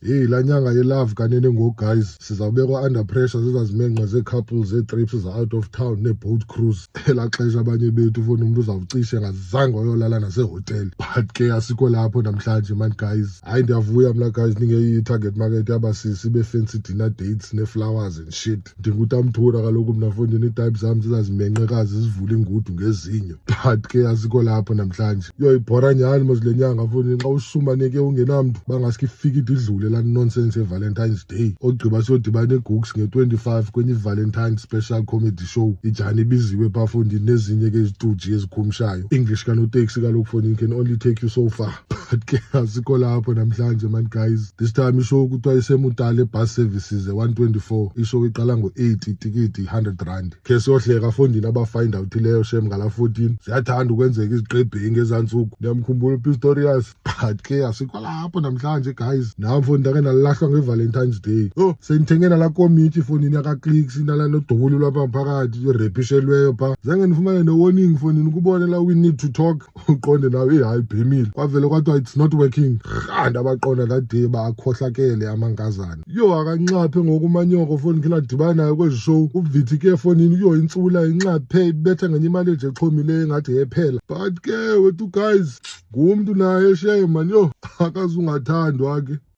hey la nyanga ye-love kanene ngo-guys sizawubekwa under pressure zizazimenqa zee-couples zee-trips za-out of town nee-boat cruise. Elaa xesha abanye bethu fona umuntu uzawucishe ngazange wayolala nasehoteli, but ke asikho lapho namhlanje man guys. Hayi ndiyavuya mna guys ningeyi-target market yabasisi be-fancy dinner dates ne-flowers and shit. Ndingutamthura kaloku mna fondini iitype zam zizazimenqekazi zivule ingudu ngezinyo, but ke asikho lapho namhlanje. Yo ibhora nyhani mos le nyanga fondini xa usumaneke ungenamntu bangaske ifike ide idlule laa nonsense ye-Valentine's Day. Ogqiba siyodibana egooks nge-25 kwenye i-Valentine special comedy show. Ijani ibiziwe phaa fondini nezinye ke izituji ezikhumshayo. English kanoteksi kaloku fondini can only take you so far. But ke asikho lapho namhlanje man guys. This time ishow kuthiwa isemutala bus services 124. Ishow iqala ngo-8 itikiti 100 rand. Ke siyohleka fondini abafind out leyo shem ngala 14. Ziyathanda ukwenzeka iziqebhengi ezantsuku. Ndiyamkhumbula uPistorius. But ke asikho lapho namhlanje guys. Nam fondini ndake nalahlwa nge-Valentine's Day. Oh sendithenge nala komiti fondini yaka-Clicks nala nodubulu lwapha phakathi repishelweyo phaa. Zange ndifumane ne-warning fondini ukubona la we need to talk. Uqonde nawe hayi bhemile. Kwavele kwathiwa it's not working. Rand abaqonda that day bakhohlakele amankazana. Yo akancaphe ngokumanyoko fondini khela dibana nayo kwezi show. Uvithi ke fondini yo intsula incaphe ibetha ngenye imali nje exhomileyo ngathi yephela. But ke wethu guys ngumntu naye shame man yo akazungathandwa ke.